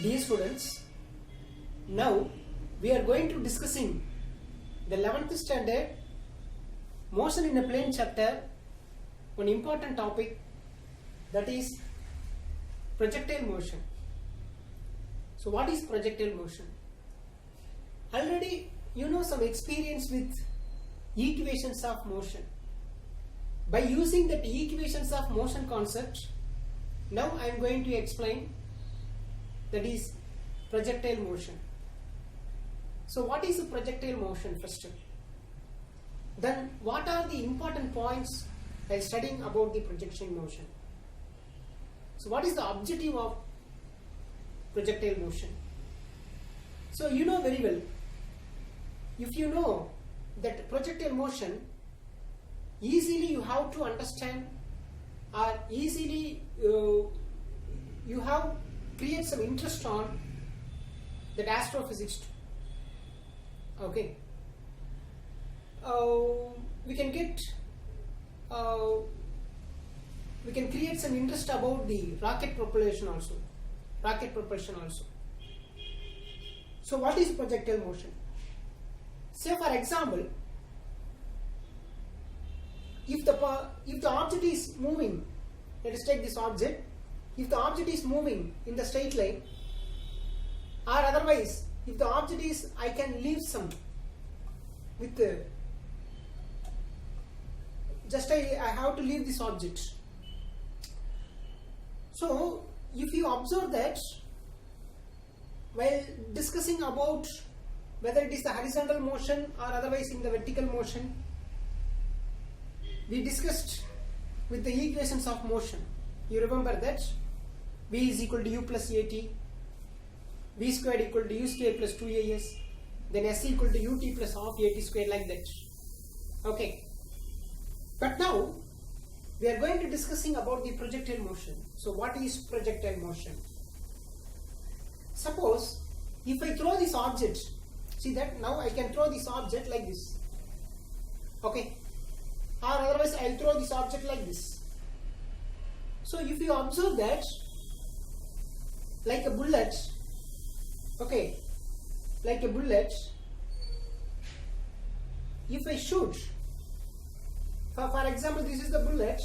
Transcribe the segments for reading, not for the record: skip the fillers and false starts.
Dear students, now we are going to discussing the 11th standard motion in a plane chapter, one important topic, that is projectile motion. So what is projectile motion? Already you know some experience with equations of motion. By using that equations of motion concept, now I am going to explain, that is projectile motion. So what is a projectile motion first? Then what are the important points while studying about the projection motion? So what is the objective of projectile motion? So you know very well, if you know that projectile motion, easily you have to understand, or easily you have create some interest on that astrophysics. Okay, we can create some interest about the rocket propulsion also. So what is projectile motion? Say for example, if the object is moving, let us take this object. If the object is moving in the straight line, or otherwise, if the object is, I can leave some with just I have to leave this object. So if you observe that, while discussing about whether it is the horizontal motion or otherwise in the vertical motion, we discussed with the equations of motion. You remember that V is equal to U plus AT, V squared equal to U squared plus 2AS, then S equal to UT plus half AT squared, like that. Okay. But now we are going to discussing about the projectile motion. So what is projectile motion? Suppose if I throw this object, see that now I can throw this object like this. Okay. Or otherwise I will throw this object like this. So if you observe that, like a bullet, okay, like a bullet, if I shoot, for example, this is the bullet,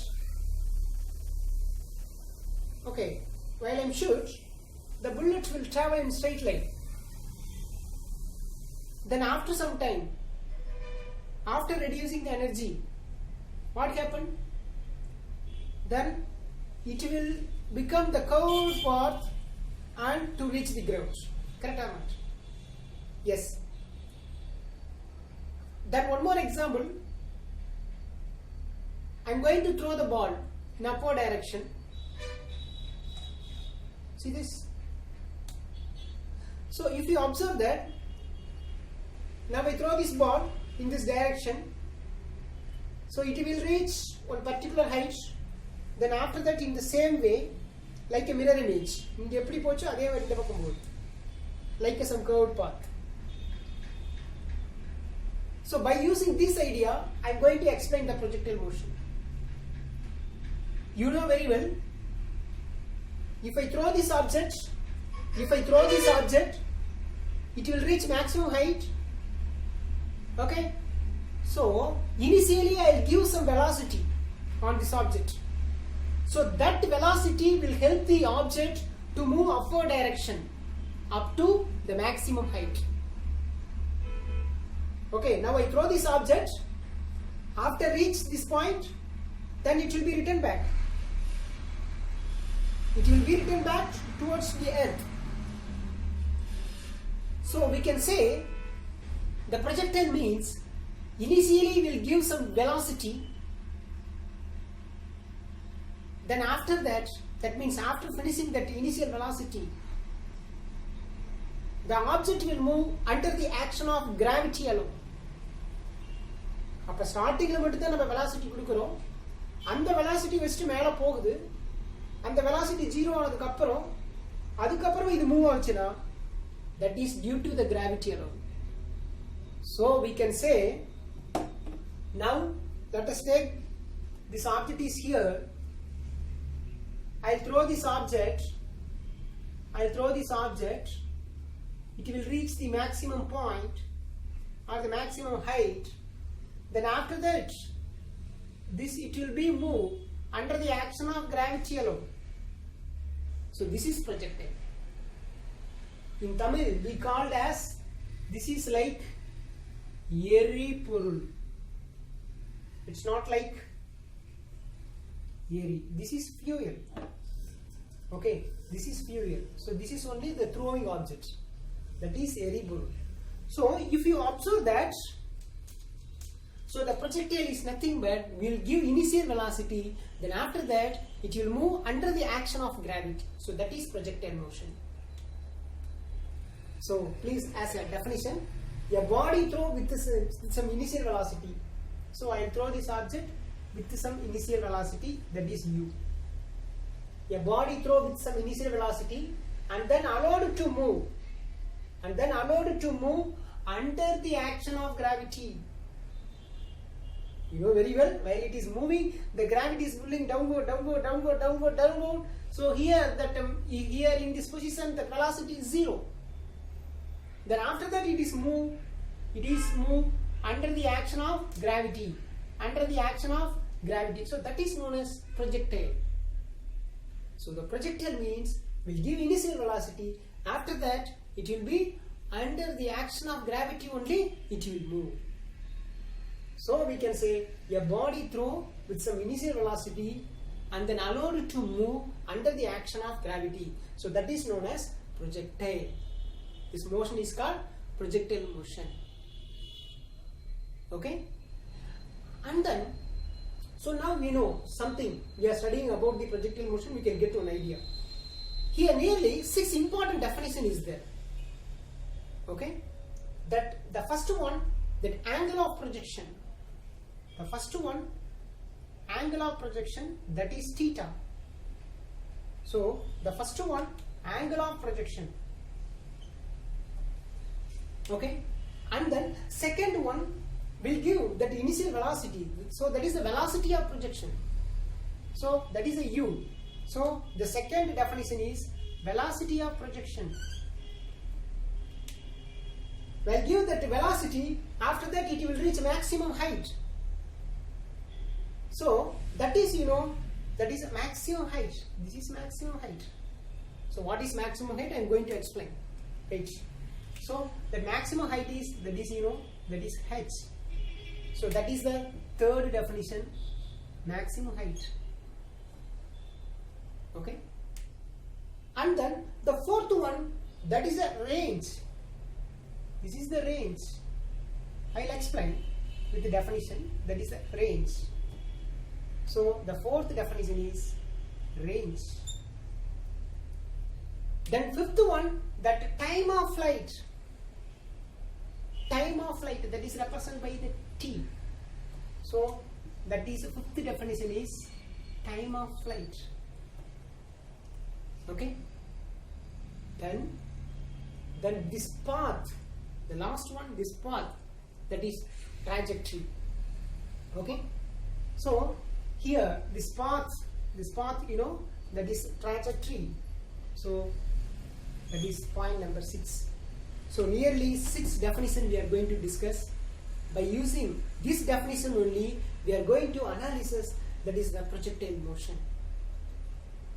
okay, while I am shoot, the bullet will travel in straight line. Then after some time, after reducing the energy, what happened? Then it will become the curved path and to reach the ground. Correct or not? Yes. Then one more example. I am going to throw the ball in upward direction. See this? So if you observe that, now I throw this ball in this direction, so it will reach one particular height. Then after that, in the same way, like a mirror image, like some curved path. So by using this idea, I am going to explain the projectile motion. You know very well, if I throw this object, it will reach maximum height. Okay. So initially I will give some velocity on this object. So that velocity will help the object to move upward direction up to the maximum height. Okay, now I throw this object. After reach this point, then it will be returned back. It will be returned back towards the earth. So we can say the projectile means initially will give some velocity. Then after that, that means after finishing that initial velocity, the object will move under the action of gravity alone. அப்போ ஸ்டார்டிங்கில் மட்டும்தான் நம்ம velocity கொடுக்குறோம், அந்த velocity வச்சுட்டு மேலே போகுது, அந்த வெலாசிட்டி ஜீரோ அதுக்கப்புறம் இது மூவ் ஆச்சுன்னா, that is due to the gravity alone. So we can say, now let us take this object is here, I throw this object I'll throw this object, it will reach the maximum point or the maximum height. Then after that, it will be moved under the action of gravity alone. So this is projectile. In Tamil, we called as, this is like Eripurul. It's not like Eri. This is fuel. Okay, this is fuel. So this is only the throwing object. That is Eripurul. So if you observe that, so the projectile is nothing but will give initial velocity, then after that it will move under the action of gravity. So that is projectile motion. So please, as a definition, a body throw with some initial velocity. So I will throw this object with some initial velocity, that is u. A body throw with some initial velocity and then allowed to move. And then allowed to move under the action of gravity. You know very well, while it is moving, the gravity is pulling downward, downward, downward, downward, downward. So here, here in this position, the velocity is 0. Then after that, it is moved under the action of gravity. Under the action of gravity. So that is known as projectile. So the projectile means will give initial velocity. After that, it will be under the action of gravity only. It will move. So we can say a body throw with some initial velocity and then allowed to move under the action of gravity. So that is known as projectile. This motion is called projectile motion. Okay? And then, so now we know something. We are studying about the projectile motion, we can get to an idea. Here nearly 6 important definition is there. Okay? That the first one, that angle of projection. The first one, angle of projection, that is theta. So the first one, angle of projection. Okay? And then second one will give that initial velocity. So that is the velocity of projection. So that is a u. So the second definition is velocity of projection. Well, give that velocity, after that it will reach maximum height. So that is, that is maximum height. This is maximum height. So what is maximum height? I am going to explain. H. So the maximum height is, that is h. So that is the third definition, maximum height. Okay. And then the fourth one, that is a range. This is the range. I will explain with the definition, that is a range. So the fourth definition is range. Then fifth one, that time of flight. Time of flight, that is represented by the t. So that is the fifth definition is time of flight. Okay. Then this path, the last one, this path, that is trajectory. Okay. So here this path, that is trajectory. So that is point number 6. So nearly 6 definitions we are going to discuss. By using this definition only, we are going to analysis, that is the projectile motion.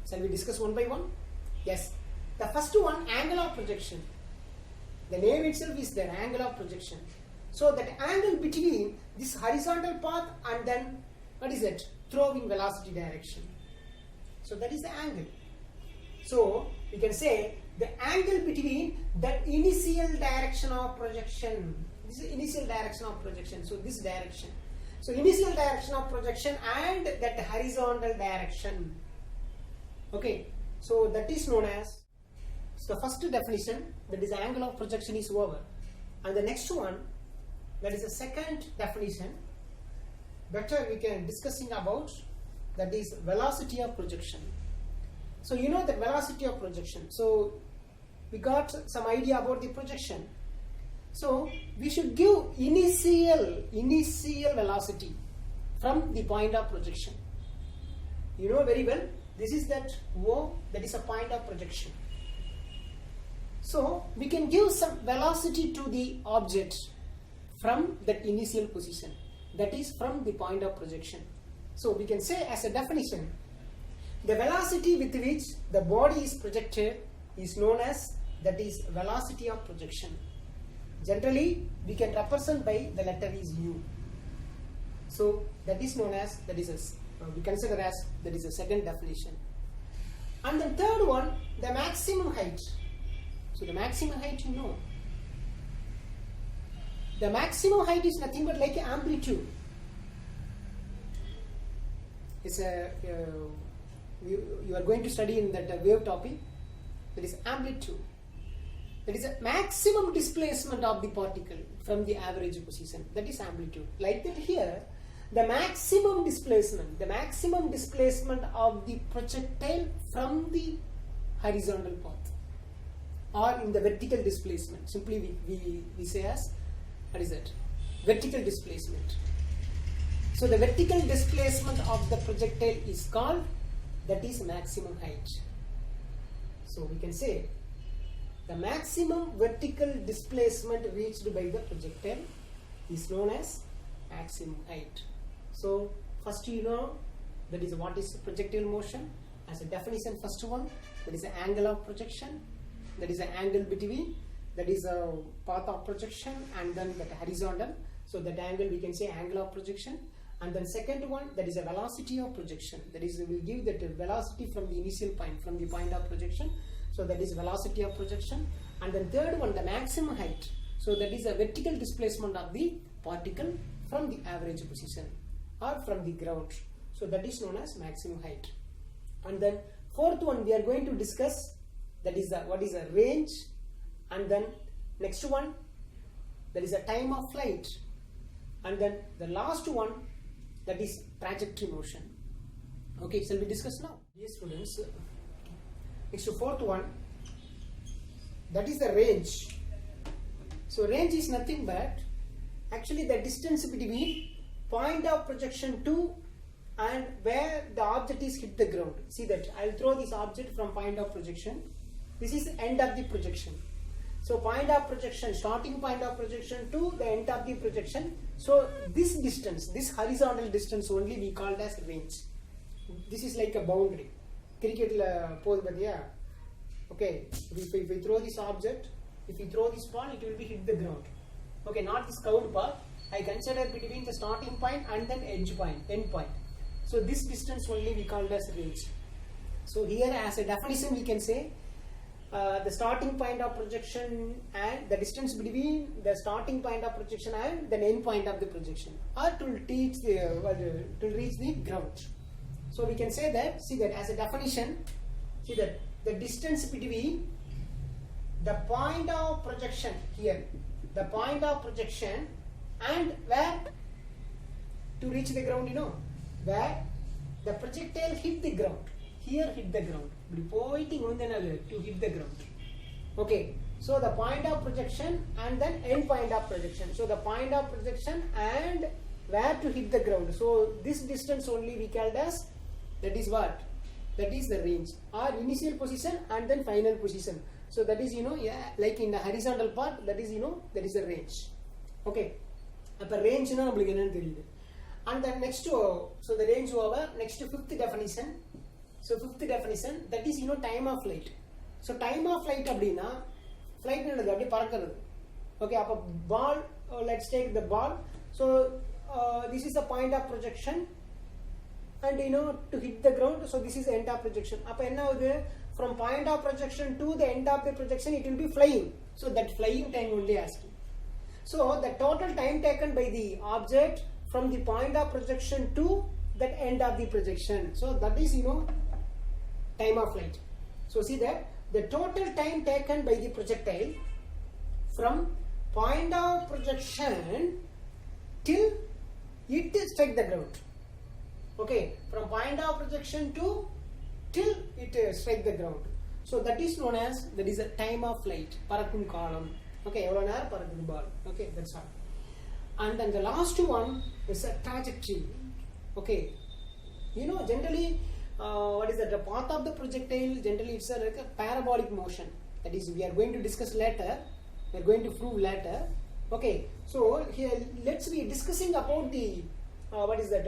Shall we discuss one by one? Yes. The first one, angle of projection. The name itself is the angle of projection. So that angle between this horizontal path and then, what is it? Throwing velocity direction. So that is the angle. So we can say the angle between that initial direction of projection. This is initial direction of projection. So this direction. So initial direction of projection and that horizontal direction. Okay. So that is known as, so the first definition, that is angle of projection, is over. And the next one, that is the second definition. Better we can discussing about, that is velocity of projection. So you know the velocity of projection. So we got some idea about the projection. So we should give initial velocity from the point of projection. You know very well, this is that O, that is a point of projection. So we can give some velocity to the object from that initial position, that is from the point of projection. So we can say as a definition, the velocity with which the body is projected is known as, that is velocity of projection. Generally we can represent by the letter is u. So that is known as, that is we consider as, that is a second definition. And the third one, the maximum height. So the maximum height, you know, the maximum height is nothing but like amplitude. It's you are going to study in that wave topic. That is amplitude. That is a maximum displacement of the particle from the average position. That is amplitude. Like that here, the maximum displacement of the projectile from the horizontal path, or in the vertical displacement. Simply we say as, what is that? Vertical displacement. So the vertical displacement of the projectile is called, that is maximum height. So we can say the maximum vertical displacement reached by the projectile is known as maximum height. So first you know, that is what is projectile motion. As a definition, first one, that is the angle of projection, that is the angle between, that is a path of projection, and then that horizontal. So that angle we can say angle of projection. And then second one, that is a velocity of projection. That is, we will give that velocity from the initial point, from the point of projection. So that is velocity of projection. And then third one, the maximum height. So that is a vertical displacement of the particle from the average position or from the ground. So that is known as maximum height. And then fourth one we are going to discuss, that is what is a range. And then next one, that is a time of flight. And then the last one, that is trajectory motion. Okay, shall we discuss now? Yes, students. Next to fourth one, that is the range. So range is nothing but actually the distance between point of projection 2 and where the object is hit the ground. See that I will throw this object from point of projection. This is the end of the projection. So point of projection, starting point of projection to the end of the projection. So this distance, this horizontal distance only we called as range. This is like a boundary. Cricket okay, if we throw this object, if we throw this ball, it will be hit the ground. Okay, not this curved ball. I consider between the starting point and then edge point, end point. So this distance only we called as range. So here as a definition we can say the starting point of projection and the distance between the starting point of projection and the end point of the projection, or to reach the ground. So we can say that, see that as a definition, see that the distance between the point of projection here, the point of projection, and where to reach the ground, you know, where the projectile hit the ground. Here hit the ground. To hit the ground. Okay. So the point of projection and then end point of projection. So the point of projection and where to hit the ground. So this distance only we called as, that is what? That is the range, or initial position and then final position. So that is, you know, yeah, like in the horizontal part, that is, you know, that is the range. Okay. Appa range na namakku enna theriyudhu. And then next to, so the range over, next to fifth definition. So fifth definition, that is, you know, time of flight. So time of flight அப்படினா flight என்னது அப்படி பறக்கிறது. Okay, அப்ப ball, let's take the ball. So this is the point of projection and, you know, to hit the ground. So this is the end of projection. அப்ப என்ன ஆகுது, from point of projection to the end of the projection it will be flying. So that flying time only asking. So the total time taken by the object from the point of projection to that end of the projection. So that is, you know, time of flight. So see that the total time taken by the projectile from point of projection till it strike the ground. Okay, from point of projection to till it strike the ground. So that is known as, that is a time of flight. Parakkum kaalam. Okay, evlo neram parakkum ball. Okay, that's all. And then the last one is a trajectory. Okay, you know, generally what is that, the path of the projectile, generally it's like a parabolic motion. That is, we are going to discuss later. We are going to prove later. Okay, so here let's be discussing about the what is that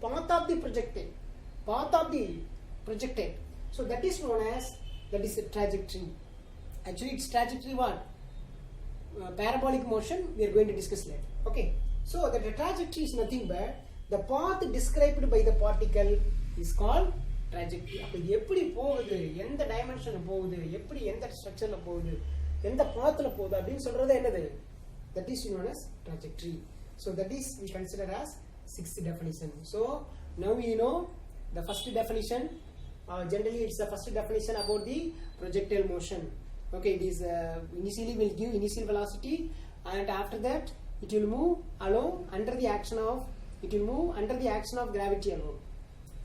path of the projectile. Path of the projectile. So that is known as, that is a trajectory. Actually, it's trajectory what? Parabolic motion. We are going to discuss later. Okay, so the trajectory is nothing but the path described by the particle is called trajectory. அப்ப எப்படி போகுது, எந்த டைமென்ஷன்ல போகுது, எப்படி எந்த ஸ்ட்ரக்சர்ல போகுது, எந்த பாத்ல போகுது அப்படினு சொல்றது என்னது? That is known as trajectory. So that is we consider as sixth definition. So now you know the first definition. Generally it's the first definition about the projectile motion. Okay, it is initially will give initial velocity, and after that it will move along under the action of, it will move under the action of gravity alone.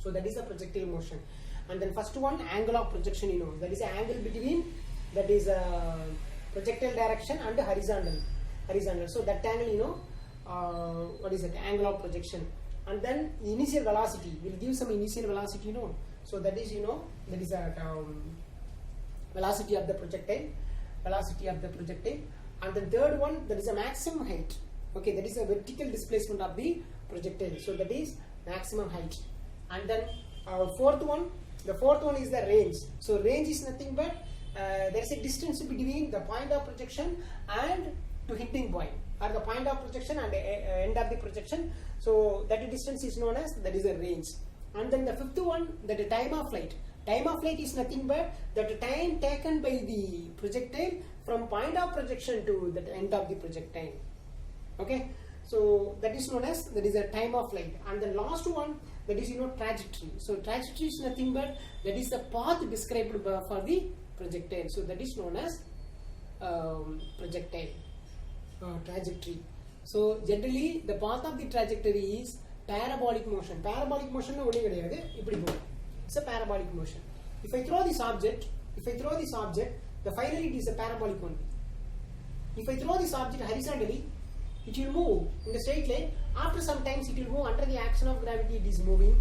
So that is the projectile motion. And then first one, angle of projection, you know, that is the angle between, that is projectile direction and horizontal. So that angle, you know, what is it, angle of projection. And then initial velocity will give some initial velocity, you know. So that is, you know, that is a velocity of the projectile, and the third one, that is a maximum height. Okay, that is a vertical displacement of the projectile. So that is maximum height. And then fourth one, the fourth one is the range. So range is nothing but there is a distance between the point of projection and to hitting point, or the point of projection and the end of the projection. So that distance is known as, that is a range. And then the fifth one, that is time of flight. Time of flight is nothing but the time taken by the projectile from point of projection to the end of the projectile. Okay, so that is known as, that is a time of flight. And the last one, that is, you know, trajectory. So trajectory is nothing but that is the path described for the projectile. So that is known as projectile trajectory. So generally the path of the trajectory is parabolic motion. Parabolic motion no only kediyadhu, ipdi pogum. It's a parabolic motion. If I throw this object, the finally it is a parabolic one. If I throw this object horizontally, it will move in the straight line. After some times it will move under the action of gravity, it is moving.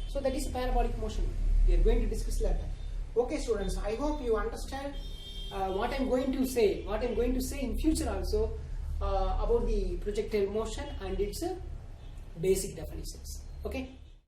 So that is a parabolic motion. We are going to discuss later. Okay students, I hope you understand what I am going to say in future also about the projectile motion and its basic definitions. Okay.